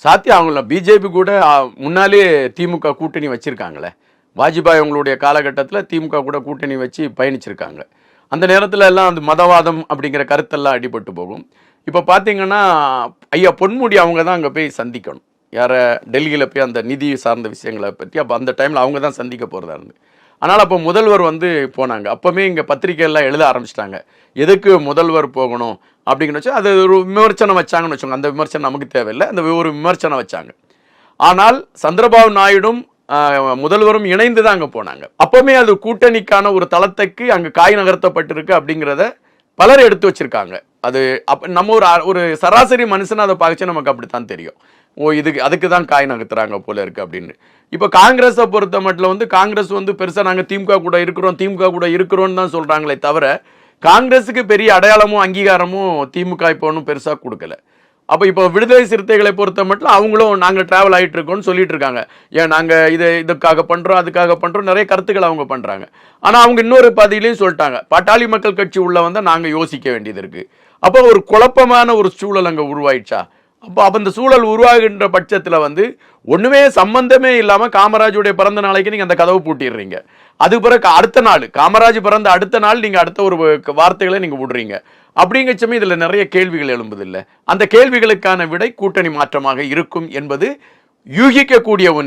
சாத்தியம் அவங்கள பிஜேபி கூட முன்னாலே திமுக கூட்டணி வச்சிருக்காங்களே. வாஜ்பாய் அவங்களுடைய காலகட்டத்தில் திமுக கூட கூட்டணி வச்சு பயணிச்சிருக்காங்க. அந்த நேரத்தில் எல்லாம் அந்த மதவாதம் அப்படிங்கிற கருத்தெல்லாம் அடிபட்டு போகும். இப்போ பார்த்தீங்கன்னா ஐயா பொன்முடி அவங்க தான் அங்கே போய் சந்திக்கணும். யாரை டெல்லியில் போய் அந்த நிதி சார்ந்த விஷயங்களை பற்றி அப்போ அந்த டைமில் அவங்க தான் சந்திக்க போகிறதா இருந்து. ஆனால் அப்போ முதல்வர் வந்து போனாங்க. அப்போவே இங்கே பத்திரிகையெல்லாம் எழுத ஆரம்பிச்சிட்டாங்க. எதுக்கு முதல்வர் போகணும் அப்படிங்கிற வச்சு அது ஒரு விமர்சனம் வச்சாங்கன்னு வச்சுக்கோங்க. அந்த விமர்சனம் நமக்கு தேவையில்லை, அந்த ஒரு விமர்சனம் வச்சாங்க. ஆனால் சந்திரபாபு நாயுடும் முதல்வரும் இணைந்து தான் அங்கே போனாங்க. அப்பவுமே அது கூட்டணிக்கான ஒரு தளத்துக்கு அங்கே காய் நகர்த்தப்பட்டிருக்கு அப்படிங்கிறத பலர் எடுத்து வச்சிருக்காங்க. அது நம்ம ஒரு சராசரி மனுஷனை அதை பார்த்து நமக்கு அப்படித்தான் தெரியும். இதுக்கு அதுக்கு தான் காய் நகர்த்துறாங்க போல இருக்கு அப்படின்னு. இப்போ காங்கிரஸை பொறுத்த மட்டும் வந்து காங்கிரஸ் வந்து பெருசாக நாங்கள் திமுக கூட இருக்கிறோம்னு தான் சொல்றாங்களே தவிர காங்கிரஸுக்கு பெரிய அடையாளமும் அங்கீகாரமும் திமுக இப்போ ஒன்றும் பெருசாக கொடுக்கல. அப்போ இப்போ விடுதலை சிறுத்தைகளை பொறுத்த மட்டும் அவங்களும் நாங்கள் டிராவல் ஆகிட்டு இருக்கோம்னு சொல்லிட்டு இருக்காங்க. ஏன் நாங்கள் இதுக்காக பண்ணுறோம் அதுக்காக பண்ணுறோம் நிறைய கருத்துக்கள் அவங்க பண்ணுறாங்க. ஆனால் அவங்க இன்னொரு பதிலையும் சொல்லிட்டாங்க, பாட்டாளி மக்கள் கட்சி உள்ள வந்தால் நாங்கள் யோசிக்க வேண்டியது இருக்கு. அப்போ ஒரு குழப்பமான ஒரு சூழல் அங்கே உருவாயிடுச்சா? அப்போ அந்த சூழல் உருவாகின்ற பட்சத்தில் வந்து ஒன்றுமே சம்பந்தமே இல்லாமல் காமராஜுடைய பிறந்த நாளைக்கு நீங்கள் அந்த கதவை பூட்டிடுறீங்க. அது பிறகு அடுத்த நாள் காமராஜ் பிறந்த அடுத்த நாள் நீங்கள் அடுத்த ஒரு வார்த்தைகளை நீங்கள் விடுறீங்க. அப்படிங்கச்சமே இதில் நிறைய கேள்விகள் எழும்புதில்லை. அந்த கேள்விகளுக்கான விடை கூட்டணி மாற்றமாக இருக்கும் என்பது யூகிக்கக்கூடிய ஒன்று.